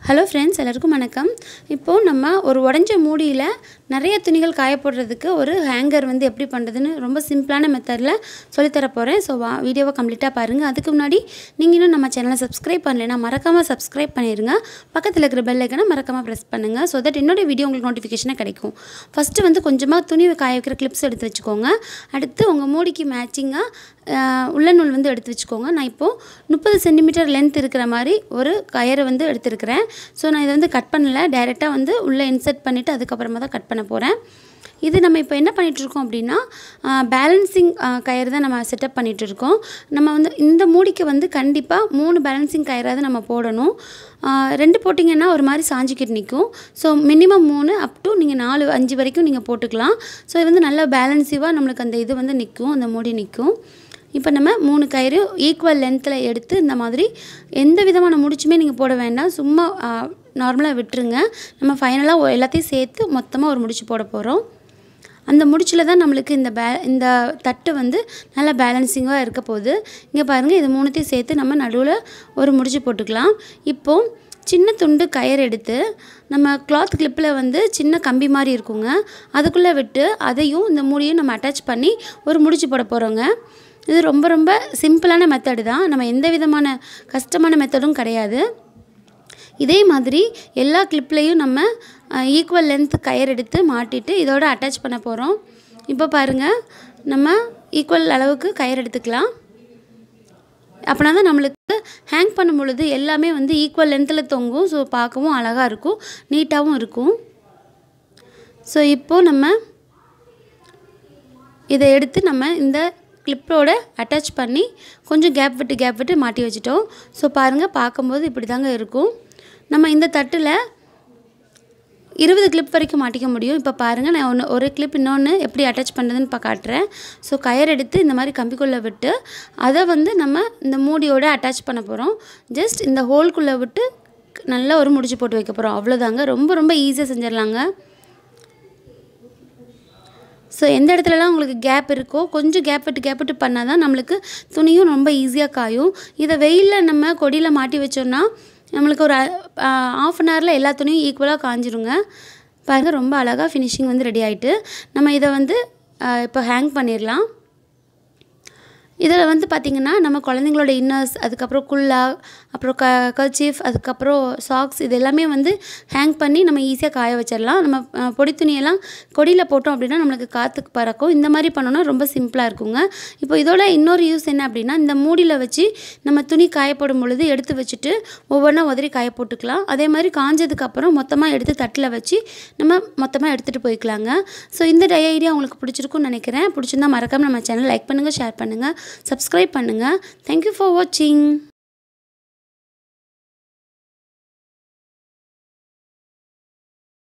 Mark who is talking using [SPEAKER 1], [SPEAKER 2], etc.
[SPEAKER 1] Hello friends, எல்லாருக்கும் வணக்கம். இப்போது நம்ம ஒரு உடஞ்ச மூடியில் நிறைய துணிகள் காய போடுறதுக்கு ஒரு ஹேங்கர் வந்து எப்படி பண்ணுறதுன்னு ரொம்ப சிம்பிளான மெத்தடில் சொல்லித்தர போகிறேன். ஸோ வீடியோவை கம்ப்ளீட்டாக பாருங்கள். அதுக்கு முன்னாடி நீங்கள் இன்னும் நம்ம சேனலை சப்ஸ்கிரைப் பண்ணலைன்னா மறக்காமல் சப்ஸ்கிரைப் பண்ணிடுங்க. பக்கத்தில் இருக்கிற பெல் ஐக்கனை மறக்காமல் ப்ரெஸ் பண்ணுங்கள். ஸோ தட் என்னோடய வீடியோ உங்களுக்கு நோட்டிஃபிகேஷனாக கிடைக்கும். ஃபஸ்ட்டு வந்து கொஞ்சமாக துணி காய வைக்கிற கிளிப்ஸ் எடுத்து வச்சுக்கோங்க. அடுத்து உங்கள் மூடிக்கு மேட்சிங்காக உள்ள நூல் வந்து எடுத்து வச்சுக்கோங்க. நான் இப்போது 30 சென்டிமீட்டர் லென்த் இருக்கிற மாதிரி ஒரு கயரை வந்து எடுத்துருக்கிறேன். ஸோ நான் இதை வந்து கட் பண்ணல, டைரெக்டாக வந்து உள்ளே இன்சர்ட் பண்ணிவிட்டு அதுக்கப்புறமா தான் கட் பண்ண போகிறேன். இது நம்ம இப்போ என்ன பண்ணிகிட்ருக்கோம் அப்படின்னா, பேலன்சிங் கயிறு தான் நம்ம செட்டப் பண்ணிகிட்ருக்கோம். நம்ம வந்து இந்த மூடிக்கு வந்து கண்டிப்பாக 3 பேலன்சிங் கயிறாவது நம்ம போடணும். 2 போட்டிங்கன்னா ஒரு மாதிரி சாஞ்சிக்கிட்டு நிற்கும். ஸோ மினிமம் 3 அப் டு நீங்கள் 4, 5 வரைக்கும் நீங்கள் போட்டுக்கலாம். ஸோ இது வந்து நல்லா பேலன்சிவாக நம்மளுக்கு அந்த இது வந்து நிற்கும், அந்த மூடி நிற்கும். இப்போ நம்ம 3 கயிறு ஈக்குவல் லென்த்தில் எடுத்து இந்த மாதிரி எந்த விதமான முடிச்சுமே நீங்கள் போட வேண்டாம், சும்மா நார்மலாக விட்டுருங்க. நம்ம ஃபைனலாக எல்லாத்தையும் சேர்த்து மொத்தமாக ஒரு முடிச்சு போட போகிறோம். அந்த முடிச்சில் தான் நம்மளுக்கு இந்த தட்டு வந்து நல்லா பேலன்சிங்காக இருக்க போகுது. இங்கே பாருங்கள், இது 3த்தையும் சேர்த்து நம்ம நடுவில் ஒரு முடிச்சு போட்டுக்கலாம். இப்போது சின்ன துண்டு கயிறு எடுத்து நம்ம கிளாத் கிளிப்பில் வந்து சின்ன கம்பி மாதிரி இருக்குங்க, அதுக்குள்ளே விட்டு அதையும் இந்த மூடியும் நம்ம அட்டாச் பண்ணி ஒரு முடிச்சு போட போகிறோங்க. இது ரொம்ப ரொம்ப சிம்பிளான மெத்தடு தான், நம்ம எந்த விதமான கஷ்டமான மெத்தடும் கிடையாது. இதே மாதிரி எல்லா கிளிப்லேயும் நம்ம ஈக்குவல் லென்த் கயிறு எடுத்து மாட்டிட்டு இதோட அட்டாச் பண்ண போகிறோம். இப்போ பாருங்கள், நம்ம ஈக்குவல் அளவுக்கு கயிறு எடுத்துக்கலாம். அப்படின்னா தான் நம்மளுக்கு ஹேங் பண்ணும் பொழுது எல்லாமே வந்து ஈக்குவல் லென்த்தில் தொங்கும். ஸோ பார்க்கவும் அழகாக இருக்கும், நீட்டாகவும் இருக்கும். ஸோ இப்போது நம்ம இதை எடுத்து நம்ம இந்த கிளிப்போட அட்டாச் பண்ணி கொஞ்சம் கேப் விட்டு மாட்டி வச்சிட்டோம். ஸோ பாருங்கள், பார்க்கும்போது இப்படி தாங்க இருக்கும். நம்ம இந்த தட்டில் 20 கிளிப் வரைக்கும் மாட்டிக்க முடியும். இப்போ பாருங்கள், நான் ஒரு கிளிப் இன்னொன்று எப்படி அட்டாச் பண்ணுறதுன்னு இப்போ காட்டுறேன். ஸோ கயிறு எடுத்து இந்த மாதிரி கம்பிக்குள்ளே விட்டு அதை வந்து நம்ம இந்த மூடியோடு அட்டாச் பண்ண போகிறோம். ஜஸ்ட் இந்த ஹோல்குள்ளே விட்டு நல்லா ஒரு முடிச்சு போட்டு வைக்க போகிறோம். அவ்வளோதாங்க, ரொம்ப ரொம்ப ஈஸியாக செஞ்சிடலாங்க. ஸோ எந்த இடத்துலலாம் உங்களுக்கு கேப் இருக்கோ கொஞ்சம் கேப் விட்டு பண்ணால் தான் நம்மளுக்கு துணியும் ரொம்ப ஈஸியாக காயும். இதை வெயிலில் நம்ம கொடியில் மாட்டி வச்சோன்னா நம்மளுக்கு ஒரு ½ அன் ஹவரில் எல்லா துணியும் ஈக்குவலாக காஞ்சிருங்க. பாருங்கள், ரொம்ப அழகாக ஃபினிஷிங் வந்து ரெடி ஆகிட்டு நம்ம இதை வந்து இப்போ ஹேங் பண்ணிடலாம். இதில் வந்து பார்த்திங்கன்னா நம்ம குழந்தைங்களோட இன்னர்ஸ், அதுக்கப்புறம் குல்லா, அப்புறம் கர்ச்சீஃப், அதுக்கப்புறம் சாக்ஸ், இது எல்லாமே வந்து ஹேங் பண்ணி நம்ம ஈஸியாக காய வச்சிடலாம். நம்ம பொடி துணியெல்லாம் கொடியில் போட்டோம் அப்படின்னா நம்மளுக்கு காற்றுக்கு பறக்கும். இந்த மாதிரி பண்ணோன்னா ரொம்ப சிம்பிளாக இருக்குங்க. இப்போ இதோட இன்னொரு யூஸ் என்ன அப்படின்னா, இந்த மூடியில் வச்சு நம்ம துணி காயப்படும் பொழுது எடுத்து வச்சுட்டு ஒவ்வொன்றா உதறி காய போட்டுக்கலாம். அதே மாதிரி காஞ்சதுக்கப்புறம் மொத்தமாக எடுத்து தட்டில் வச்சு நம்ம மொத்தமாக எடுத்துகிட்டு போய்க்கலாங்க. ஸோ இந்த ஐடியா உங்களுக்கு பிடிச்சிருக்குன்னு நினைக்கிறேன். பிடிச்சிருந்தா மறக்காமல் நம்ம சேனல் லைக் பண்ணுங்கள், ஷேர் பண்ணுங்கள், சப்ஸ்கிரைப் பண்ணுங்கள். தேங்க்யூ ஃபார் வாட்சிங்.